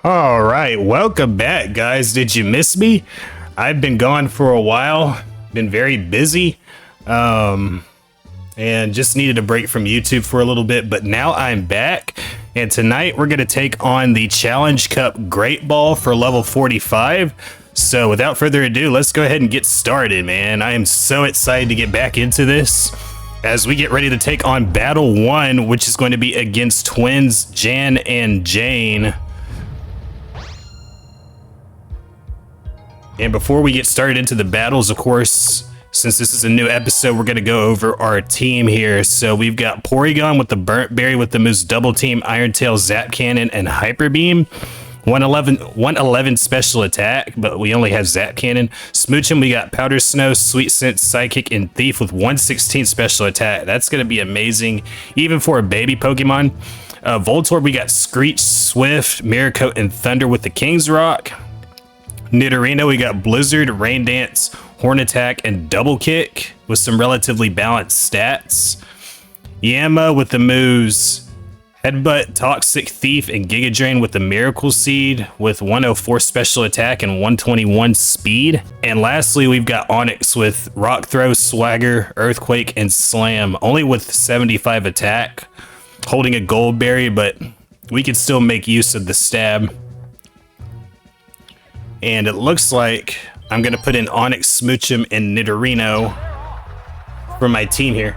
All right, welcome back, guys. Did you miss me? I've been gone for a while, been very busy, and just needed a break from YouTube for a little bit, but now I'm back, and tonight we're going to take on the Challenge Cup Great Ball for level 45. So without further ado, let's go ahead and get started, man. I am so excited to get back into this as we get ready to take on Battle 1, which is going to be against twins Jan and Jane. And before we get started into the battles, of course, since this is a new episode, we're going to go over our team here. So we've got Porygon with the Burnt Berry with the Moose Double Team, Iron Tail, Zap Cannon, and Hyper Beam. 111 special attack, but we only have Zap Cannon. Smoochum, we got Powder Snow, Sweet Scent, Psychic, and Thief with 116 special attack. That's going to be amazing, even for a baby Pokemon. Voltorb, we got Screech, Swift, Mirror Coat, and Thunder with the King's Rock. Nidorino, we got Blizzard, Rain Dance, Horn Attack, and Double Kick with some relatively balanced stats. Yama with the moves Headbutt, Toxic Thief, and Giga Drain with the Miracle Seed with 104 special attack and 121 speed. And lastly, we've got Onix with Rock Throw, Swagger, Earthquake, and Slam, only with 75 attack, holding a Gold Berry, but we can still make use of the stab. And it looks like I'm going to put in Onix, Smoochum, and Nidorino for my team here.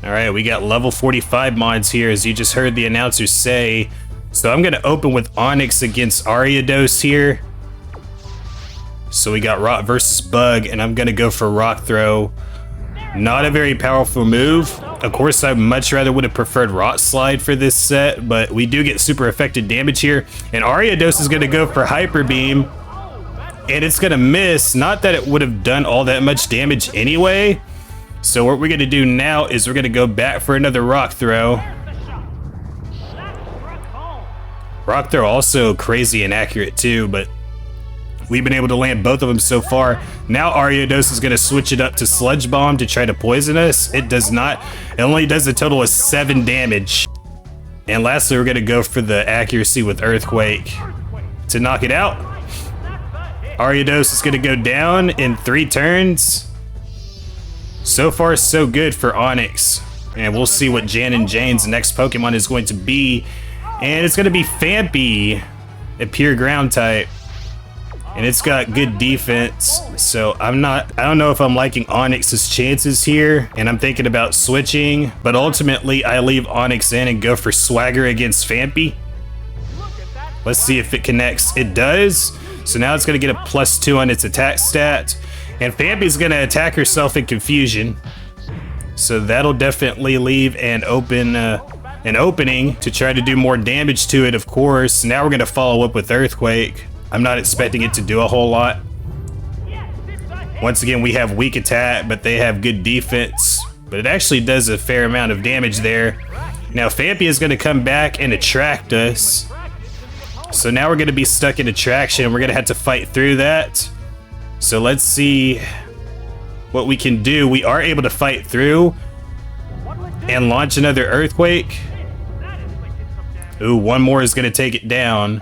All right, we got level 45 mods here, as you just heard the announcer say. So I'm going to open with Onix against Ariados here. So we got Rock versus Bug, and I'm going to go for Rock Throw. Not a very powerful move. Of course, I much rather would have preferred Rock Slide for this set, but we do get super effective damage here. And Ariados is going to go for Hyper Beam, and it's going to miss. Not that it would have done all that much damage anyway. So what we're going to do now is we're going to go back for another Rock Throw. Rock Throw also crazy inaccurate too, but we've been able to land both of them so far. Now Ariados is going to switch it up to Sludge Bomb to try to poison us. It does not. It only does a total of 7 damage. And lastly, we're going to go for the accuracy with Earthquake to knock it out. Ariados is going to go down in 3 turns. So far, so good for Onix. And we'll see what Jan and Jane's next Pokemon is going to be. And it's going to be Phanpy, a pure ground type. And it's got good defense, so I don't know if I'm liking Onix's chances here, and I'm thinking about switching, but ultimately I leave Onix in and go for Swagger against Phanpy. Let's see if it connects. It does, so now it's going to get a +2 on its attack stat, and Phanpy's going to attack herself in Confusion, so that'll definitely leave an opening to try to do more damage to it, of course. Now we're going to follow up with Earthquake. I'm not expecting it to do a whole lot. Once again, we have weak attack, but they have good defense. But it actually does a fair amount of damage there. Now, Phanpy is going to come back and attract us. So now we're going to be stuck in attraction. We're going to have to fight through that. So let's see what we can do. We are able to fight through and launch another Earthquake. Ooh, one more is going to take it down.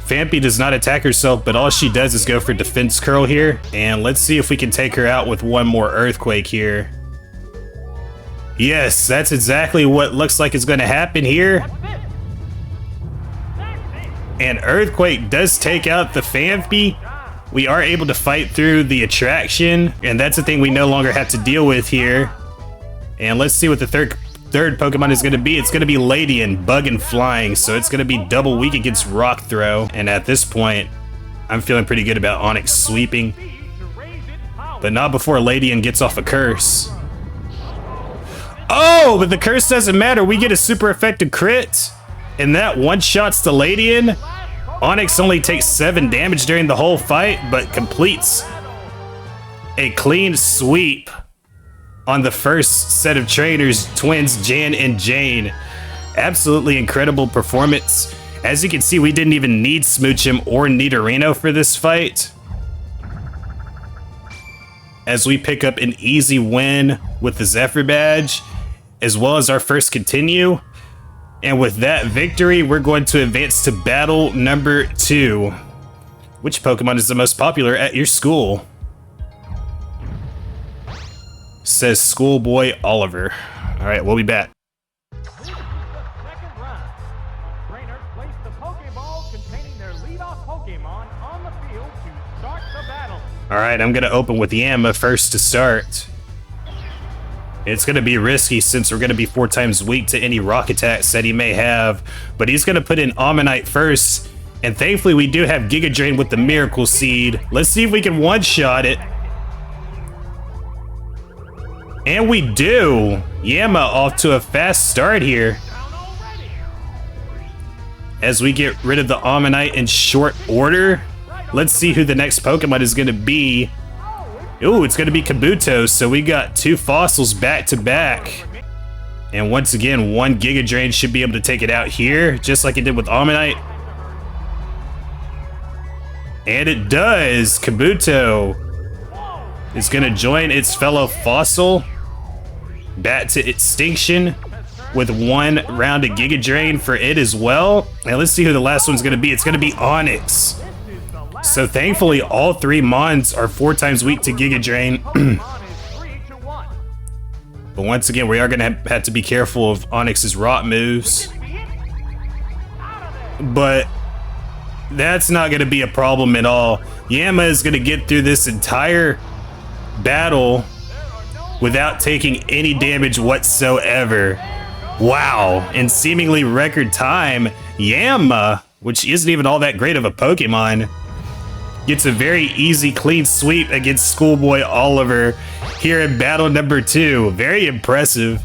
Phanpy does not attack herself, but all she does is go for Defense Curl here. And let's see if we can take her out with one more Earthquake here. Yes, that's exactly what looks like is going to happen here. And Earthquake does take out the Phanpy. We are able to fight through the attraction, and that's the thing we no longer have to deal with here. And let's see what the third Pokemon is going to be. It's going to be Ladian, Bug and Flying, so it's going to be double weak against Rock Throw. And at this point, I'm feeling pretty good about Onix sweeping, but not before Ladian gets off a curse. Oh, but the curse doesn't matter. We get a super effective crit, and that one-shots the Ladian. Onix only takes 7 damage during the whole fight, but completes a clean sweep on the first set of trainers, twins Jan and Jane. Absolutely incredible performance. As you can see, we didn't even need Smoochum or Nidorino for this fight. as we pick up an easy win with the Zephyr badge, as well as our first continue. And with that victory, we're going to advance to battle number 2. Which Pokemon is the most popular at your school? Says Schoolboy Oliver. All right, we'll be back. Second round. Trainers place the Pokeball containing their leadoff Pokemon on the field to start the battle. All right, I'm gonna open with Yama first to start. It's gonna be risky since we're gonna be 4 times weak to any rock attacks that he may have, but he's gonna put in Ammonite first, and thankfully we do have Giga Drain with the Miracle Seed. Let's see if we can one-shot it. And we do! Yama off to a fast start here. As we get rid of the Ammonite in short order, let's see who the next Pokemon is gonna be. Ooh, it's gonna be Kabuto, so we got 2 fossils back to back. And once again, 1 Giga Drain should be able to take it out here, just like it did with Ammonite. And it does! Kabuto is gonna join its fellow fossil back to extinction with 1 round of Giga Drain for it as well. Now let's see who the last one's gonna be. It's gonna be Onyx. So thankfully all 3 Mons are 4 times weak to Giga Drain. But once again, we are gonna have to be careful of Onyx's rock moves. But that's not gonna be a problem at all. Yama is gonna get through this entire battle without taking any damage whatsoever. Wow, in seemingly record time, Yama, which isn't even all that great of a Pokemon, gets a very easy clean sweep against Schoolboy Oliver here in battle number 2. Very impressive.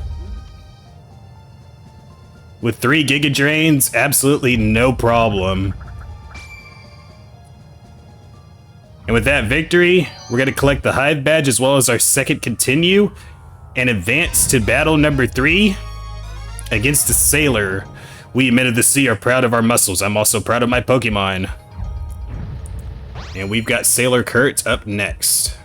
With 3 Giga Drains, absolutely no problem. And with that victory, we're going to collect the Hive Badge as well as our second continue and advance to battle number 3 against the Sailor. We men of the sea are proud of our muscles. I'm also proud of my Pokemon. And we've got Sailor Curt up next.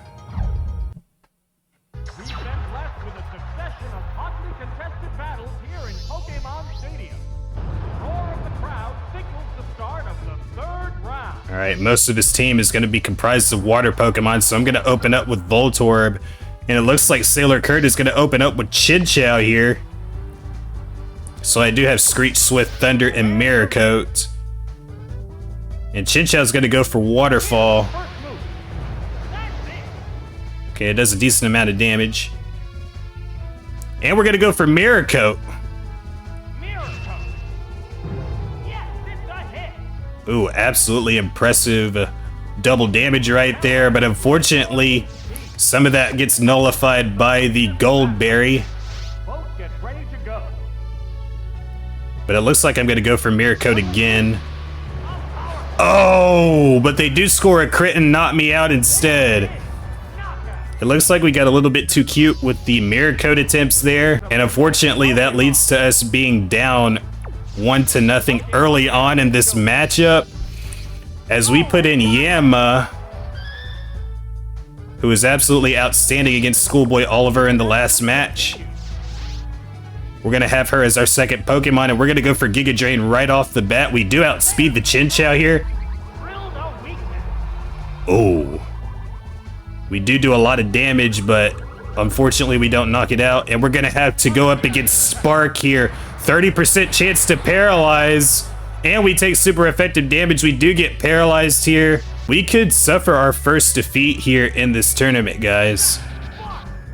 We've been blessed with a succession of hotly contested battles here in Pokémon Stadium. The roar of the crowd signals the start of the 3rd round. All right, most of his team is going to be comprised of water Pokemon, so I'm going to open up with Voltorb. And it looks like Sailor Curt is going to open up with Chinchou here. So I do have Screech, Swift, Thunder, and Mirror Coat. And Chinchou's going to go for Waterfall. Okay, it does a decent amount of damage. And we're going to go for Mirror Coat. Ooh, absolutely impressive double damage right there, but unfortunately, some of that gets nullified by the Gold Berry. But it looks like I'm going to go for Mirror Coat again. Oh, but they do score a crit and knock me out instead. It looks like we got a little bit too cute with the Mirror Coat attempts there, and unfortunately that leads to us being down 1-0 early on in this matchup, as we put in Yama, who is absolutely outstanding against Schoolboy Oliver in the last match. We're gonna have her as our second Pokemon, and we're gonna go for Giga Drain right off the bat. We do outspeed the Chinchou here. Oh, we do a lot of damage, but unfortunately we don't knock it out, and we're gonna have to go up against Spark here. 30% chance to paralyze, and we take super effective damage. We do get paralyzed here. We could suffer our first defeat here in this tournament, guys.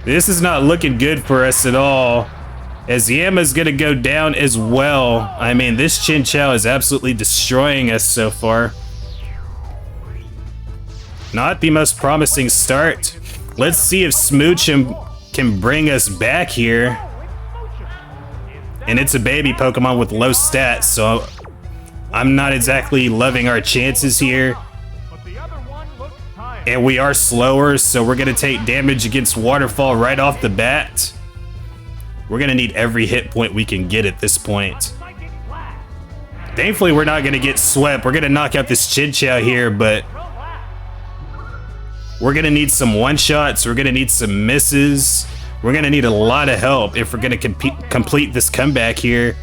This is not looking good for us at all, as Yama's gonna go down as well. I mean, this Chinchou is absolutely destroying us so far. Not the most promising start. Let's see if Smoochum can bring us back here. And it's a baby Pokemon with low stats, so I'm not exactly loving our chances here. And we are slower, so we're gonna take damage against Waterfall right off the bat. We're gonna need every hit point we can get at this point. Thankfully, we're not gonna get swept. We're gonna knock out this Chinchou here, but We're gonna need some one-shots. We're gonna need some misses. We're gonna need a lot of help if we're gonna complete this comeback here.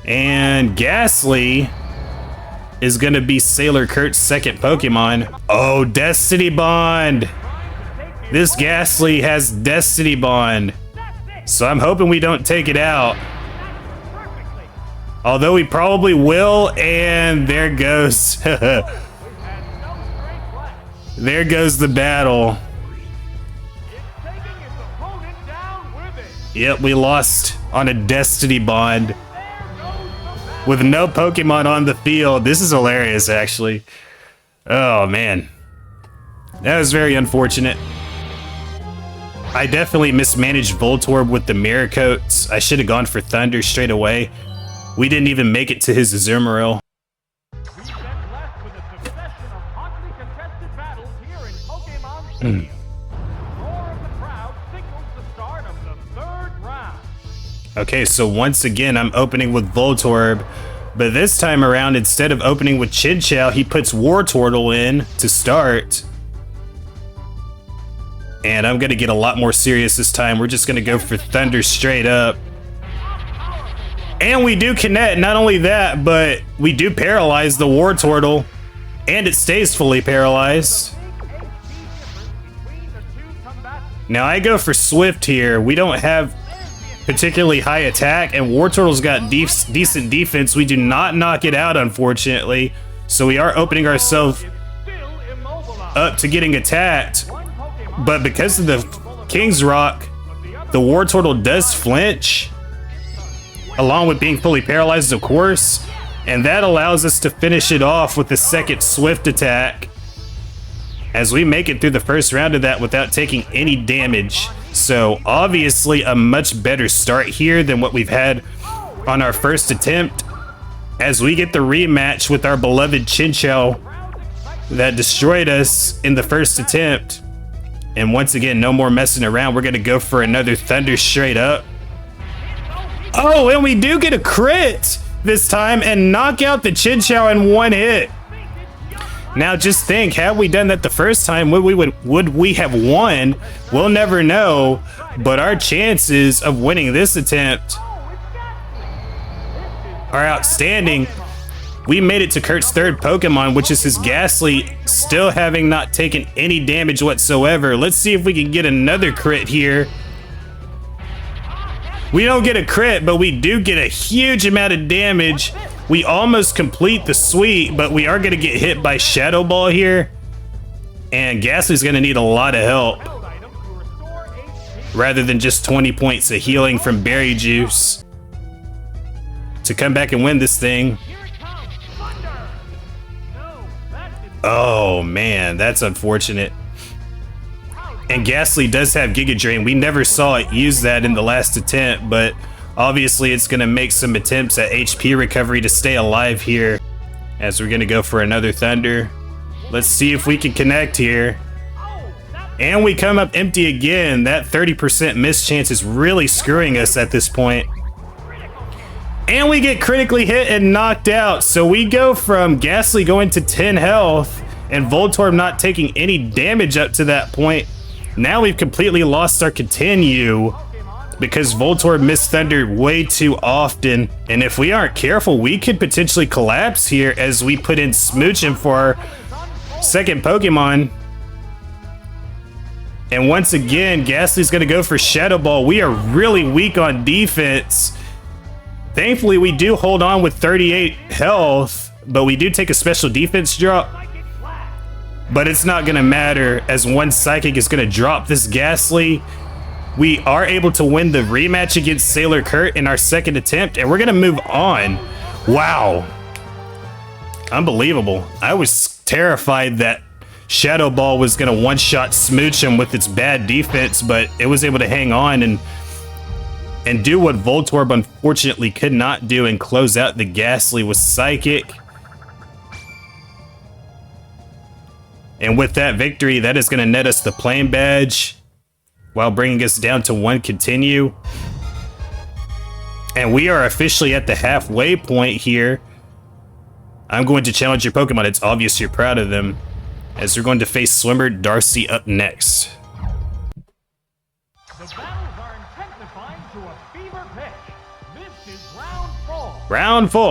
And Ghastly is gonna be Sailor Curt's second Pokemon. Oh, Destiny Bond! This Ghastly has Destiny Bond. So I'm hoping we don't take it out. Although we probably will, and there goes. There goes the battle. Yep, we lost on a Destiny Bond. With no Pokemon on the field. This is hilarious, actually. Oh, man. That was very unfortunate. I definitely mismanaged Voltorb with the Mirror Coats. I should have gone for Thunder straight away. We didn't even make it to his Azumarill. Okay, so once again, I'm opening with Voltorb, but this time around, instead of opening with Chinchou, he puts Wartortle in to start. And I'm gonna get a lot more serious this time. We're just gonna go for Thunder straight up. And we do connect, not only that, but we do paralyze the Wartortle, and it stays fully paralyzed. Now I go for Swift here. We don't have particularly high attack, and Wartortle's got decent defense. We do not knock it out, unfortunately. So we are opening ourselves up to getting attacked. But because of the King's Rock, the Wartortle does flinch, along with being fully paralyzed, of course. And that allows us to finish it off with the second Swift attack, as we make it through the first round of that without taking any damage. So obviously a much better start here than what we've had on our first attempt, as we get the rematch with our beloved Chinchou that destroyed us in the first attempt. And once again, no more messing around. We're gonna go for another Thunder straight up. Oh, and we do get a crit this time and knock out the Chinchou in one hit. Now just think, had we done that the first time, would we have won? We'll never know, but our chances of winning this attempt are outstanding. We made it to Curt's third Pokemon, which is his Ghastly, still having not taken any damage whatsoever. Let's see if we can get another crit here. We don't get a crit, but we do get a huge amount of damage. We almost complete the sweep, but we are going to get hit by Shadow Ball here. And Ghastly's going to need a lot of help, rather than just 20 points of healing from Berry Juice to come back and win this thing. Oh man, that's unfortunate. And Ghastly does have Giga Drain. We never saw it use that in the last attempt, but obviously it's going to make some attempts at HP recovery to stay alive here, as we're going to go for another Thunder. Let's see if we can connect here. And we come up empty again. That 30% miss chance is really screwing us at this point. And we get critically hit and knocked out. So we go from Ghastly going to 10 health and Voltorb not taking any damage up to that point. Now we've completely lost our continue, because Voltorb missed Thunder way too often. And if we aren't careful, we could potentially collapse here as we put in Smooching for our second Pokemon. And once again, Ghastly's gonna go for Shadow Ball. We are really weak on defense. Thankfully, we do hold on with 38 health, but we do take a special defense drop. But it's not gonna matter, as one Psychic is gonna drop this Ghastly. We are able to win the rematch against Sailor Curt in our second attempt, and we're gonna move on. Wow. Unbelievable. I was terrified that Shadow Ball was gonna one-shot Smooch him with its bad defense, but it was able to hang on and do what Voltorb unfortunately could not do, and close out the Ghastly with Psychic. And with that victory, that is going to net us the Plain Badge, while bringing us down to 1 continue. And we are officially at the halfway point here. I'm going to challenge your Pokemon. It's obvious you're proud of them. as we're going to face swimmer Darcy up next. The battles are intensifying to a fever pitch. This is round 4. Round 4.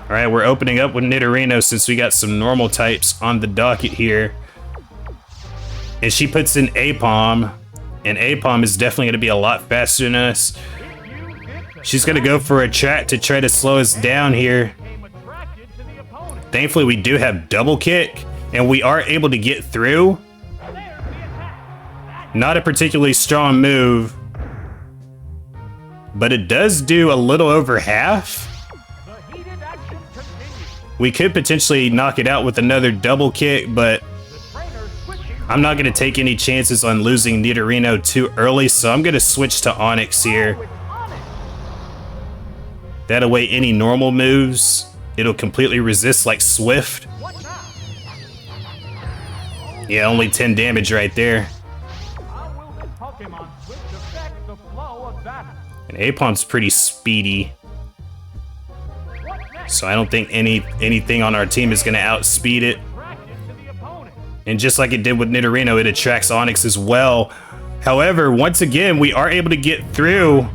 All right, we're opening up with Nidorino since we got some normal types on the docket here. And she puts in Apom, and Apom is definitely going to be a lot faster than us. She's going to go for a track to try to slow us down here. Thankfully, we do have double kick, and we are able to get through. Not a particularly strong move, but it does do a little over half. We could potentially knock it out with another double kick, but I'm not going to take any chances on losing Nidorino too early, so I'm going to switch to Onyx here. That way, any normal moves, it'll completely resist like Swift. Yeah, only 10 damage right there. And Apom's pretty speedy, so I don't think anything on our team is going to outspeed it. And just like it did with Nidorino, it attracts Onyx as well. However, once again, we are able to get through.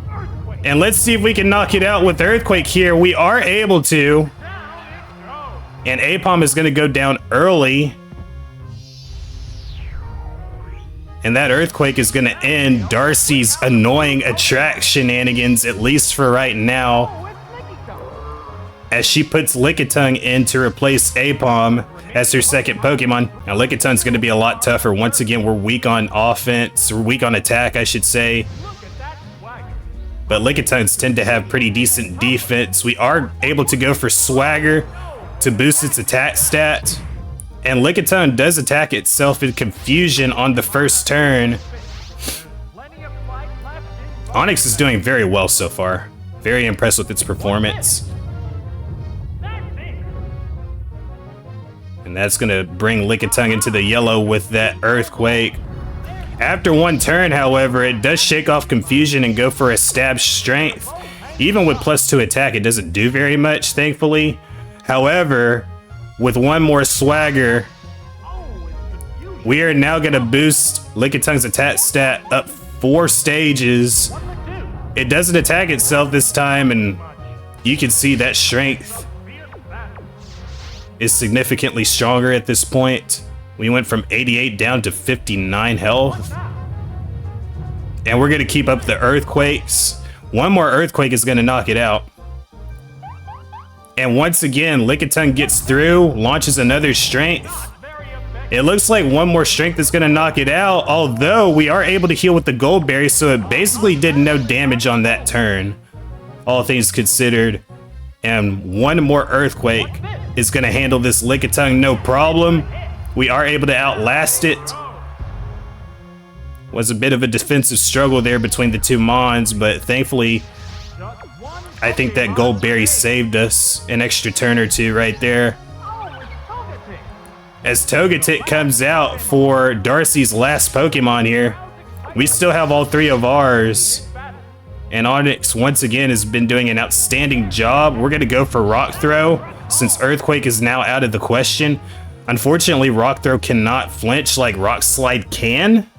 And let's see if we can knock it out with Earthquake here. We are able to. And Apom is going to go down early. And that Earthquake is going to end Darcy's annoying attract shenanigans, at least for right now, as she puts Lickitung in to replace Apom as her second Pokemon. Now, Lickitung's going to be a lot tougher. Once again, we're weak on offense, or weak on attack, I should say. But Lickitungs tend to have pretty decent defense. We are able to go for Swagger to boost its attack stat. And Lickitung does attack itself in Confusion on the first turn. Onyx is doing very well so far. Very impressed with its performance. And that's going to bring Lickitung into the yellow with that Earthquake. After one turn, however, it does shake off Confusion and go for a Stab Strength. Even with +2 attack, it doesn't do very much, thankfully. However, with one more Swagger, we are now going to boost Lickitung's attack stat up 4 stages. It doesn't attack itself this time, and you can see that Strength is significantly stronger at this point. We went from 88 down to 59 health. And we're going to keep up the Earthquakes. One more Earthquake is going to knock it out. And once again, Lickitung gets through, launches another Strength. It looks like one more Strength is going to knock it out, although we are able to heal with the Gold Berry, so it basically did no damage on that turn, all things considered. And one more Earthquake is going to handle this Lickitung no problem. We are able to outlast it. Was a bit of a defensive struggle there between the two Mons, but thankfully, I think that Gold Berry saved us an extra turn or two right there. As Togetic comes out for Darcy's last Pokemon here, we still have all 3 of ours. And Onyx, once again, has been doing an outstanding job. We're going to go for Rock Throw, since Earthquake is now out of the question. Unfortunately, Rock Throw cannot flinch like Rock Slide can.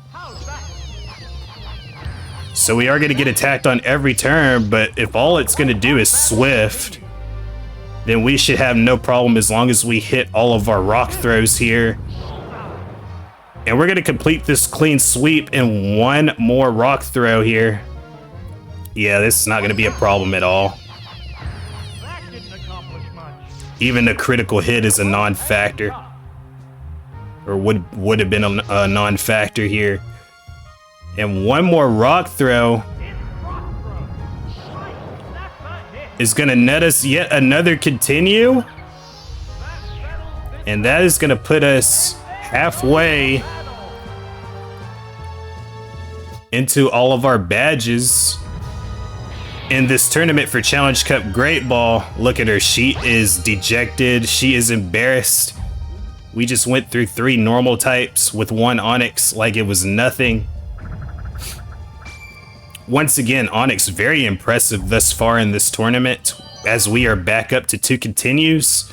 So we are going to get attacked on every turn, but if all it's going to do is Swift, then we should have no problem as long as we hit all of our Rock Throws here. And we're going to complete this clean sweep in one more Rock Throw here. Yeah, this is not going to be a problem at all. Even a critical hit is a non-factor. Or would have been a non-factor here. And one more Rock Throw is going to net us yet another Continue. And that is going to put us halfway into all of our badges in this tournament for Challenge Cup Great Ball. Look at her. She is dejected. She is embarrassed. We just went through 3 normal types with 1 Onyx like it was nothing. Once again, Onyx very impressive thus far in this tournament. as we are back up to 2 continues.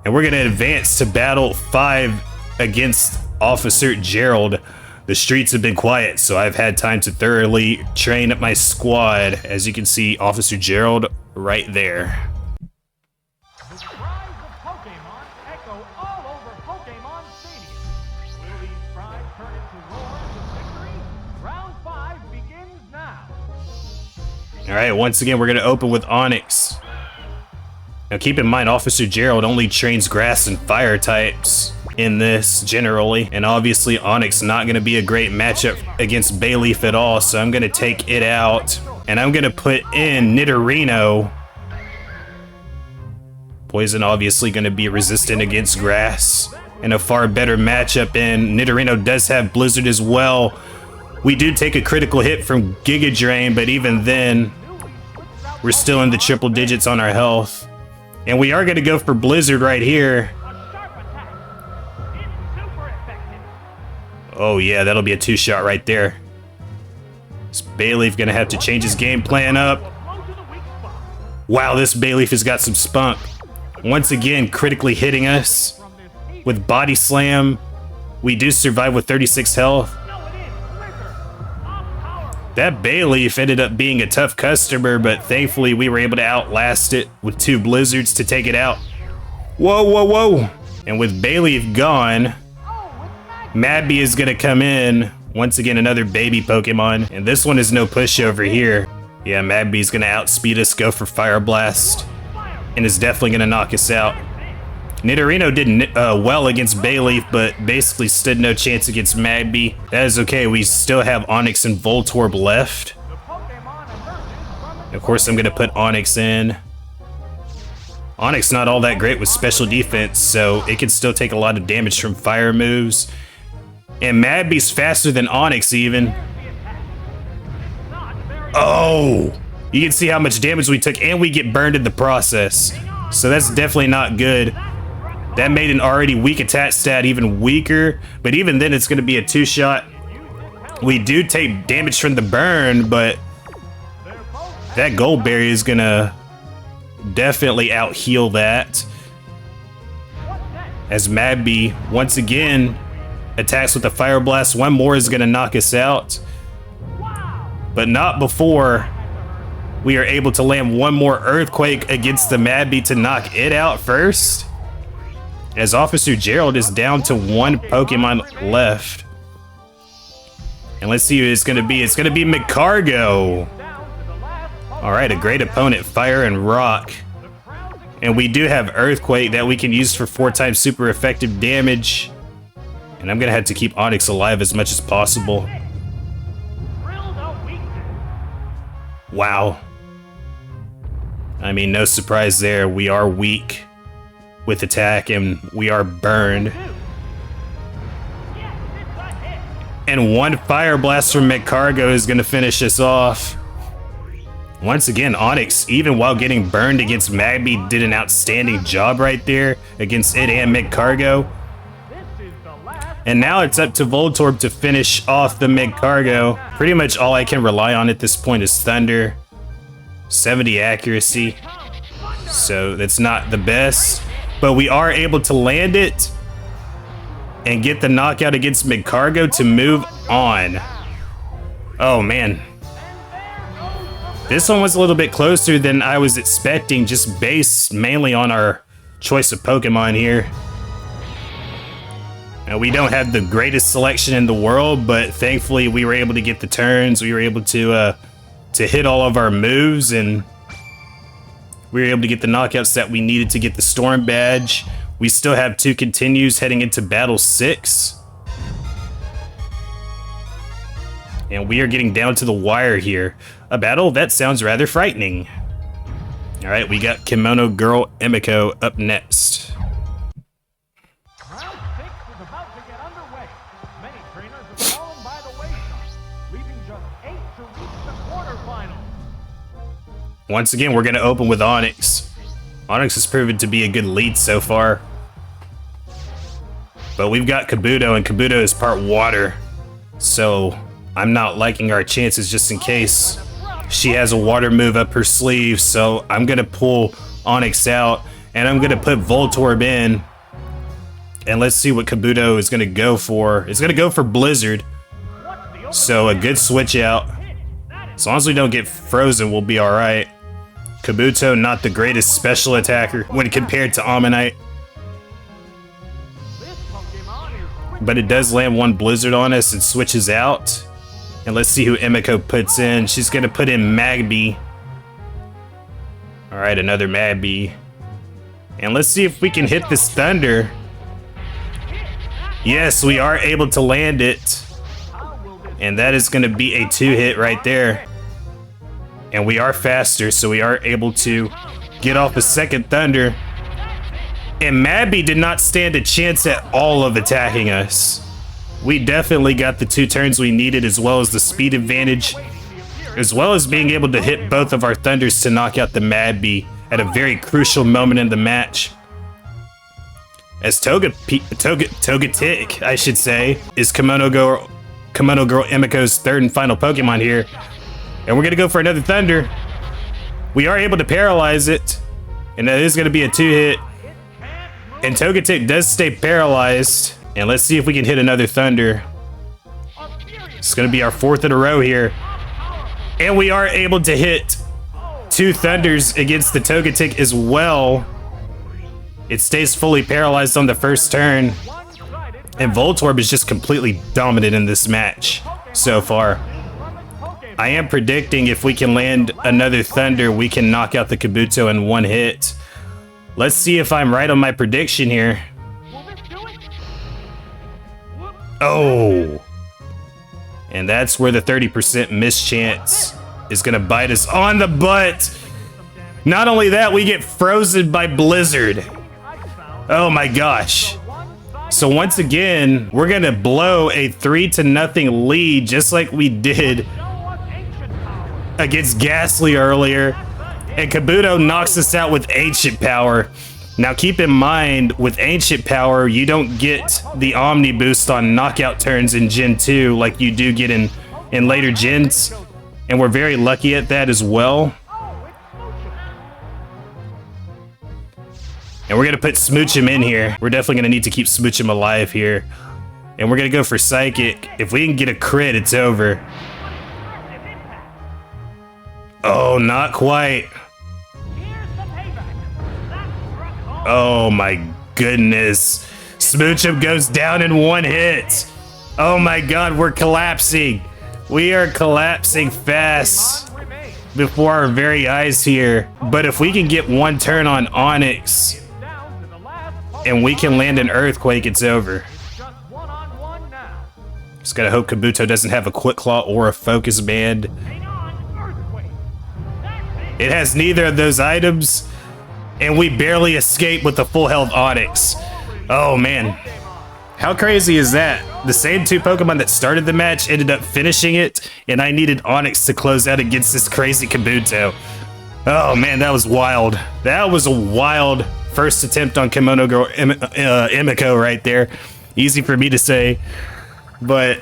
And we're going to advance to battle 5 against Officer Gerald. The streets have been quiet, so I've had time to thoroughly train up my squad. As you can see, Officer Gerald right there. The cries of Pokémon echo all over Pokémon Stadium. Will these cries turn into roars of victory? Round 5 begins now. All right, once again, we're going to open with Onix. Now keep in mind, Officer Gerald only trains grass and fire types in this generally, and obviously Onix not going to be a great matchup against Bayleaf at all, so I'm going to take it out, and I'm going to put in Nidorino. Poison obviously going to be resistant against grass, and a far better matchup in Nidorino does have Blizzard as well. We do take a critical hit from Giga Drain, but even then, we're still in the triple digits on our health. And we are going to go for Blizzard right here. Oh yeah, that'll be a 2-shot right there. This Bayleaf gonna have to change his game plan up. Wow, this Bayleaf has got some spunk. Once again, critically hitting us with Body Slam. We do survive with 36 health. That Bayleaf ended up being a tough customer, but thankfully we were able to outlast it with 2 Blizzards to take it out. Whoa, whoa, whoa. And with Bayleaf gone, Madby is gonna come in. Once again, another baby Pokemon. And this one is no pushover here. Yeah, Madby's gonna outspeed us, go for Fire Blast, and is definitely gonna knock us out. Nidorino did well against Bayleaf, but basically stood no chance against Madby. That is okay, we still have Onix and Voltorb left. Of course, I'm gonna put Onix in. Onix not all that great with special defense, so it can still take a lot of damage from fire moves. And Madby's faster than Onix even. Oh! You can see how much damage we took, and we get burned in the process. So that's definitely not good. That made an already weak attack stat even weaker, but even then it's going to be a 2-shot. We do take damage from the burn, but that gold berry is going to definitely out-heal that. As Madby, once again, attacks with the Fire Blast. One more is going to knock us out, but not before we are able to land one more Earthquake against the Madby to knock it out first. As Officer Gerald is down to 1 Pokemon left. And let's see who it's going to be. It's going to be McCargo. All right, a great opponent, Fire and Rock. And we do have Earthquake that we can use for 4 times super effective damage. And I'm going to have to keep Onix alive as much as possible. Wow. I mean, no surprise there. We are weak with attack and we are burned. And 1 Fire Blast from McCargo is going to finish us off. Once again, Onix, even while getting burned against Madby, did an outstanding job right there against it and McCargo. And now it's up to Voltorb to finish off the McCargo. Pretty much all I can rely on at this point is Thunder. 70 accuracy. So that's not the best. But we are able to land it and get the knockout against McCargo to move on. Oh man. This one was a little bit closer than I was expecting, just based mainly on our choice of Pokemon here. Now, we don't have the greatest selection in the world, but thankfully we were able to get the turns. We were able to hit all of our moves, and we were able to get the knockouts that we needed to get the Storm Badge. We still have 2 continues heading into Battle 6. And we are getting down to the wire here. A battle that sounds rather frightening. All right, we got Kimono Girl Emiko up next. Round 6 is about to get underway. Many trainers have fallen by the wayside, leaving just 8 to reach the quarterfinals. Once again, we're going to open with Onix. Onix has proven to be a good lead so far. But we've got Kabuto, and Kabuto is part water. So I'm not liking our chances just in case. she has a water move up her sleeve, so I'm gonna pull Onix out, and I'm gonna put Voltorb in. And let's see what Kabuto is gonna go for. It's gonna go for Blizzard. So a good switch out. As long as we don't get frozen, we'll be alright. Kabuto, not the greatest special attacker when compared to Ammonite. But it does land one Blizzard on us and switches out. And let's see who Emiko puts in. She's gonna put in Magby. Alright, another Magby. And let's see if we can hit this Thunder. Yes, we are able to land it. And that is gonna be a 2-hit right there. And we are faster, so we are able to get off a second Thunder. And Magby did not stand a chance at all of attacking us. We definitely got the 2 turns we needed, as well as the speed advantage, as well as being able to hit both of our Thunders to knock out the Magby at a very crucial moment in the match. As Togetic, I should say, is Kimono Girl Emiko's 3rd and final Pokemon here. And we're gonna go for another Thunder. We are able to paralyze it, and that is gonna be a 2-hit. And Togetic does stay paralyzed. And let's see if we can hit another Thunder. It's gonna be our 4th in a row here. And we are able to hit 2 Thunders against the Togetic as well. It stays fully paralyzed on the first turn. And Voltorb is just completely dominant in this match so far. I am predicting if we can land another Thunder, we can knock out the Kabuto in 1 hit. Let's see if I'm right on my prediction here. Oh! And that's where the 30% miss chance is gonna bite us on the butt. Not only that, we get frozen by Blizzard. Oh my gosh. So once again, we're gonna blow a 3-0 lead just like we did against Ghastly earlier. And Kabuto knocks us out with Ancient Power. Now keep in mind, with Ancient Power, you don't get the Omni boost on knockout turns in Gen 2 like you do get in later gens. And we're very lucky at that as well. And we're gonna put Smoochum in here. We're definitely gonna need to keep Smoochum alive here. And we're gonna go for Psychic. If we can get a crit, it's over. Oh, not quite. Oh my goodness. Smoochum goes down in 1 hit. Oh my god, we're collapsing. We are collapsing fast before our very eyes here. But if we can get 1 turn on Onix and we can land an Earthquake, it's over. Just gotta hope Kabuto doesn't have a Quick Claw or a Focus Band. It has neither of those items, and we barely escape with the full health Onix. Oh man. How crazy is that? The same 2 Pokemon that started the match ended up finishing it, and I needed Onix to close out against this crazy Kabuto. Oh man, that was wild. That was a wild first attempt on Kimono Girl Emiko right there. Easy for me to say, but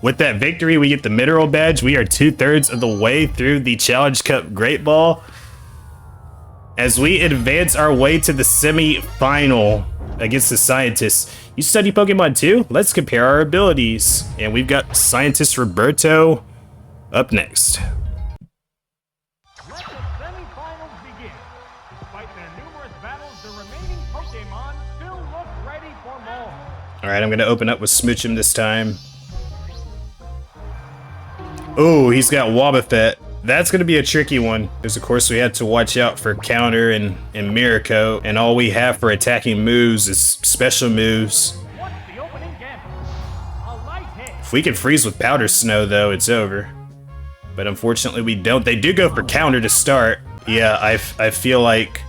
with that victory, we get the Mineral Badge. We are 2/3 of the way through the Challenge Cup Great Ball as we advance our way to the semi-final against the Scientists. You study Pokemon too? Let's compare our abilities. And we've got Scientist Roberto up next. Let the semifinals begin. Despite their numerous battles, the remaining Pokemon still look ready for more. Alright, I'm going to open up with Smoochum this time. Oh, he's got Wobbuffet. That's going to be a tricky one, because of course we had to watch out for Counter and Mirako, and all we have for attacking moves is special moves. What's the opening gambit? A light hit. If we can freeze with Powder Snow though, it's over. But unfortunately we don't. They do go for Counter to start. Yeah, I feel like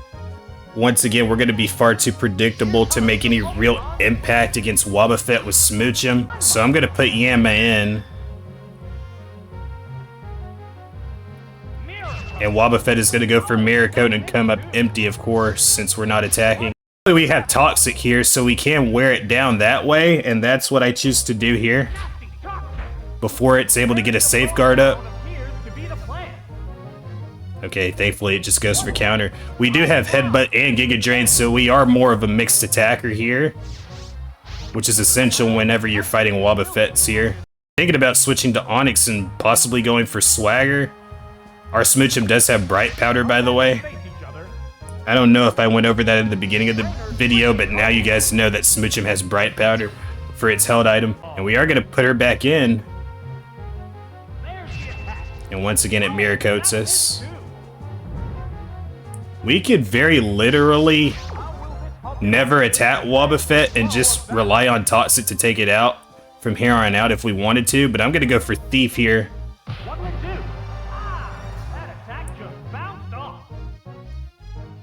once again we're going to be far too predictable to make any real impact against Wobbuffet with Smoochum. So I'm going to put Yanma in. And Wobbuffet is going to go for Mirror Coat and come up empty, of course, since we're not attacking. We have Toxic here, so we can wear it down that way, and that's what I choose to do here before it's able to get a Safeguard up. Appears to be the Okay, thankfully it just goes for counter. We do have Headbutt and Giga Drain, so we are more of a mixed attacker here, which is essential whenever you're fighting Wobbuffets here. Thinking about switching to Onix and possibly going for Swagger. Our Smoochum does have Bright Powder, by the way. I don't know if I went over that in the beginning of the video, but now you guys know that Smoochum has Bright Powder for its held item. And we are going to put her back in. And once again, it mirror coats us. We could very literally never attack Wobbuffet and just rely on Toxic to take it out from here on out if we wanted to, but I'm going to go for Thief here.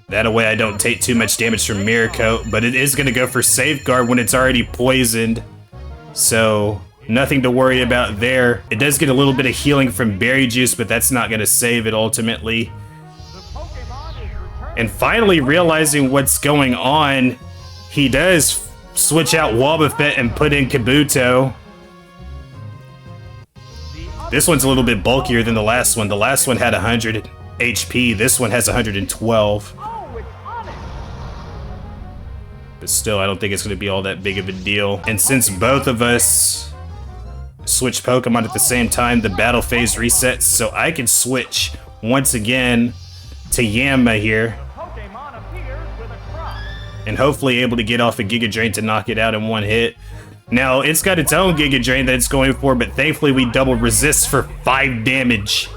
That way I don't take too much damage from Mirror Coat, but it is going to go for Safeguard when it's already poisoned. So nothing to worry about there. It does get a little bit of healing from Berry Juice, but that's not going to save it ultimately. And finally realizing what's going on, he does switch out Wobbuffet and put in Kabuto. This one's a little bit bulkier than the last one. The last one had 100 HP. This one has 112. But still, I don't think it's going to be all that big of a deal. And since both of us switch Pokemon at the same time, the battle phase resets, so I can switch once again to Yama here. And hopefully able to get off a Giga Drain to knock it out in one hit. Now, it's got its own Giga Drain that it's going for, but thankfully we double resist for 5 damage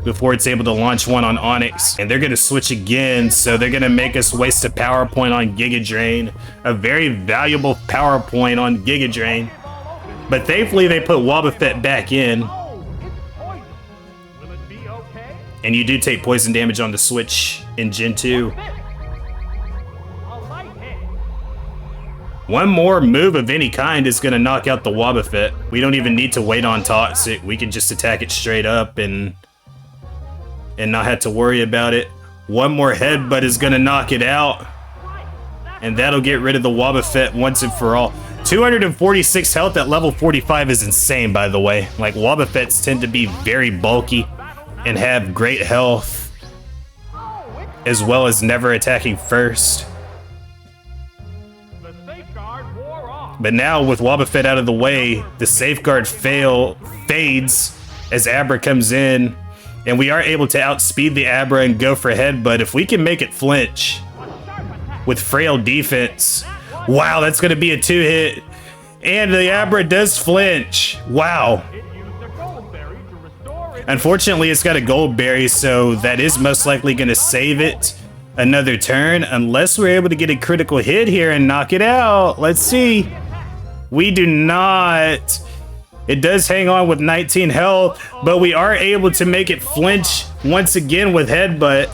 before it's able to launch one on Onix. And they're going to switch again, so they're going to make us waste a power point on Giga Drain. A very valuable power point on Giga Drain. But thankfully they put Wobbuffet back in. And you do take poison damage on the switch in Gen 2. One more move of any kind is going to knock out the Wobbuffet. We don't even need to wait on Toxic. We can just attack it straight up and not have to worry about it. One more Headbutt is going to knock it out. And that'll get rid of the Wobbuffet once and for all. 246 health at level 45 is insane, by the way. Like, Wobbuffets tend to be very bulky and have great health, as well as never attacking first. But now with Wobbuffet out of the way, the Safeguard fades as Abra comes in, and we are able to outspeed the Abra and go for Headbutt. If we can make it flinch with frail defense, wow, that's going to be a 2-hit. And the Abra does flinch. Wow. Unfortunately, it's got a Gold Berry, so that is most likely going to save it another turn, unless we're able to get a critical hit here and knock it out. Let's see. We do not. It does hang on with 19 health, but we are able to make it flinch once again with Headbutt.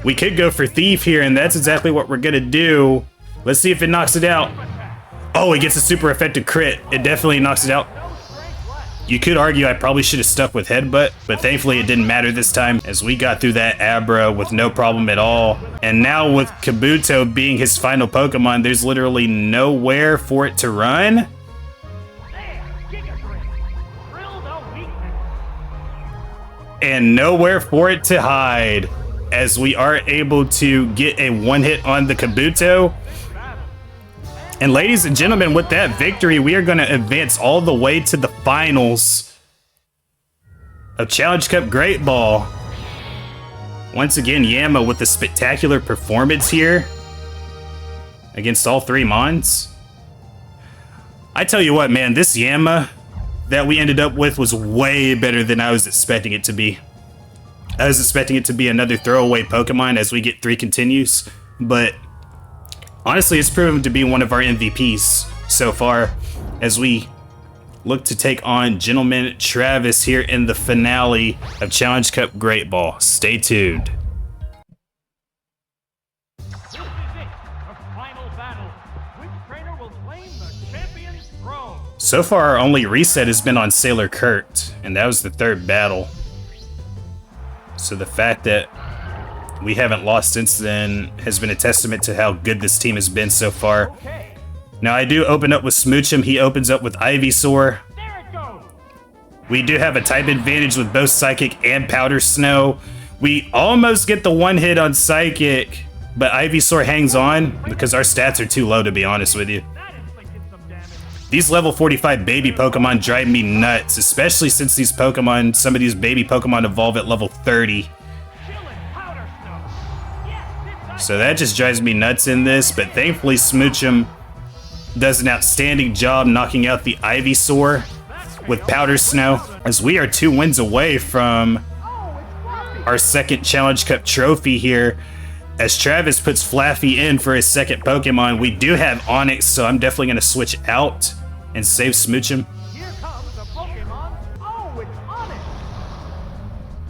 We could go for Thief here, and that's exactly what we're gonna do. Let's see if it knocks it out. Oh, it gets a super effective crit. It definitely knocks it out. You could argue I probably should have stuck with Headbutt, but thankfully it didn't matter this time, as we got through that Abra with no problem at all. And now with Kabuto being his final Pokemon, there's literally nowhere for it to run. And nowhere for it to hide, as we are able to get a one-hit on the Kabuto. And ladies and gentlemen, with that victory, we are going to advance all the way to the finals of Challenge Cup Great Ball. Once again, Yama with a spectacular performance here against all 3 Mons. I tell you what, man, this Yama that we ended up with was way better than I was expecting it to be. I was expecting it to be another throwaway Pokemon as we get 3 continues, but honestly, it's proven to be one of our MVPs so far as we look to take on Gentleman Travis here in the finale of Challenge Cup Great Ball. Stay tuned. This is it, the final battle. Which trainer will claim the champion's throne? So far, our only reset has been on Sailor Curt, and that was the 3rd battle. So the fact that we haven't lost since then has been a testament to how good this team has been so far. Now, I do open up with Smoochum. He opens up with Ivysaur. There it goes. We do have a type advantage with both Psychic and Powder Snow. We almost get the one hit on Psychic, but Ivysaur hangs on because our stats are too low, to be honest with you. These level 45 baby Pokemon drive me nuts, especially since these Pokemon, some of these baby Pokemon evolve at level 30. So that just drives me nuts in this, but thankfully Smoochum does an outstanding job knocking out the Ivysaur with Powder Snow, as we are 2 wins away from our second Challenge Cup trophy here. As Travis puts Flaffy in for his second Pokemon, we do have Onix, so I'm definitely going to switch out and save Smoochum. Here comes a Pokemon. Oh, it's Onix.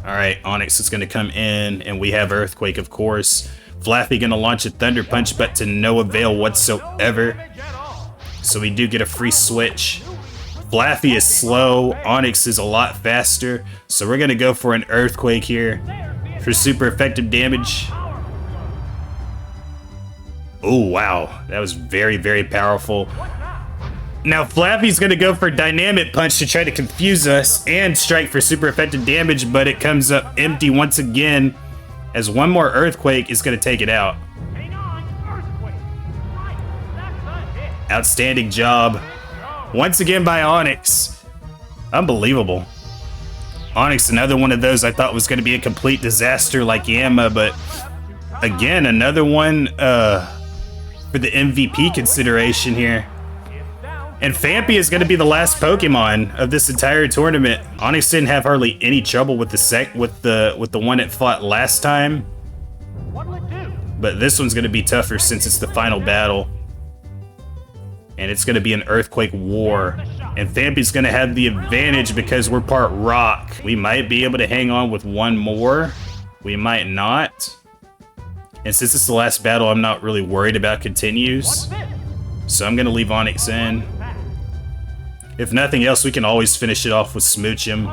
Alright, Onix is going to come in, and we have Earthquake, of course. Flaffy going to launch a Thunder Punch, but to no avail whatsoever. So we do get a free switch. Flaffy is slow, Onix is a lot faster, so we're going to go for an Earthquake here for super effective damage. Oh, wow. That was very, very powerful. Now, Flaffy's going to go for Dynamic Punch to try to confuse us and strike for super effective damage, but it comes up empty once again, as one more Earthquake is going to take it out. Hang on, Earthquake. Right, that's a hit. Outstanding job. Once again by Onix. Unbelievable. Onix, another one of those I thought was going to be a complete disaster like Yama, but again, another one for the MVP consideration here. And Phanpy is going to be the last Pokemon of this entire tournament. Onix didn't have hardly any trouble with the one it fought last time. What'll it do? But this one's going to be tougher since it's the final battle. And it's going to be an Earthquake War. And Phanpy's going to have the advantage because we're part rock. We might be able to hang on with one more. We might not. And since it's the last battle, I'm not really worried about continues. So I'm going to leave Onix in. If nothing else, we can always finish it off with Smoochum.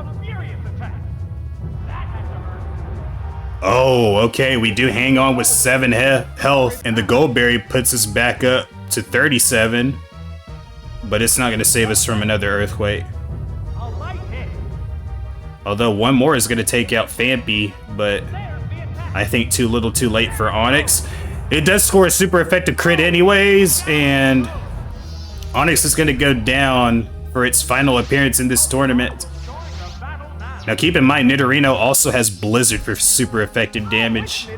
Oh, okay, we do hang on with 7 health, and the Gold Berry puts us back up to 37. But it's not going to save us from another Earthquake. Although one more is going to take out Phanpy, but I think too little too late for Onix. It does score a super effective crit anyways, and Onix is going to go down for its final appearance in this tournament. Now keep in mind, Nidorino also has Blizzard for super effective damage.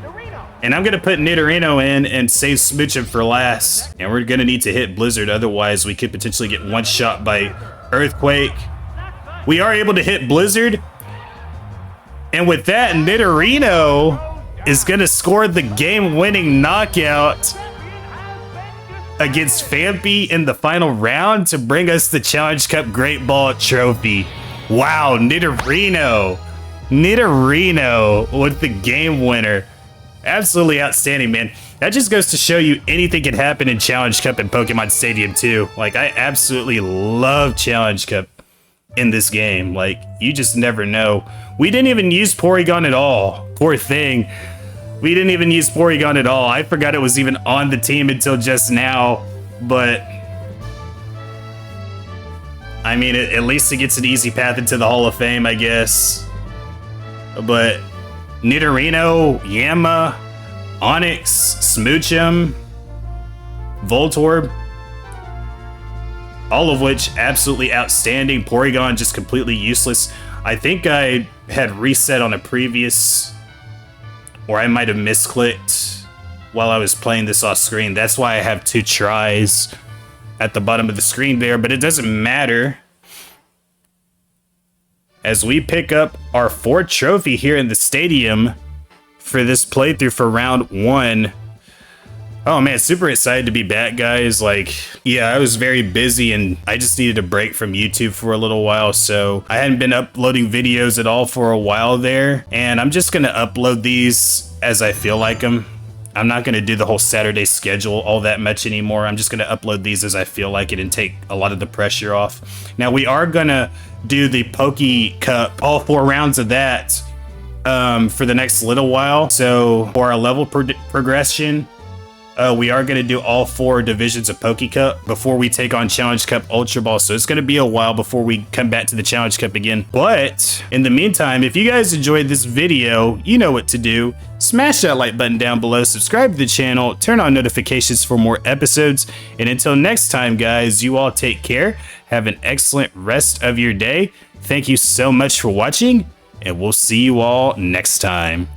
And I'm going to put Nidorino in and save Smoochum for last. And we're going to need to hit Blizzard, otherwise we could potentially get one shot by Earthquake. We are able to hit Blizzard. And with that, Nidorino is going to score the game-winning knockout against Phanpy in the final round to bring us the Challenge Cup Great Ball Trophy. Wow, Nidorino with the game winner. Absolutely outstanding, man. That just goes to show you anything can happen in Challenge Cup and Pokemon Stadium too. Like, I absolutely love Challenge Cup in this game. Like, you just never know. We didn't even use Porygon at all. Poor thing. We didn't even use Porygon at all. I forgot it was even on the team until just now. But I mean, at least it gets an easy path into the Hall of Fame, I guess. But Nidorino, Yama, Onix, Smoochum, Voltorb, all of which absolutely outstanding. Porygon just completely useless. I think I had reset on a previous, or I might have misclicked while I was playing this off screen. That's why I have 2 tries at the bottom of the screen there, but it doesn't matter, as we pick up our 4th trophy here in the stadium for this playthrough for round 1. Oh man, super excited to be back, guys. Like, yeah, I was very busy and I just needed a break from YouTube for a little while, so I hadn't been uploading videos at all for a while there, and I'm just gonna upload these as I feel like them. I'm not gonna do the whole Saturday schedule all that much anymore. I'm just gonna upload these as I feel like it and take a lot of the pressure off. Now, we are gonna do the Poke Cup, all 4 rounds of that for the next little while. So for our level progression, we are going to do all 4 divisions of Poke Cup before we take on Challenge Cup Ultra Ball. So it's going to be a while before we come back to the Challenge Cup again. But in the meantime, if you guys enjoyed this video, you know what to do. Smash that like button down below, subscribe to the channel, turn on notifications for more episodes. And until next time, guys, you all take care. Have an excellent rest of your day. Thank you so much for watching, and we'll see you all next time.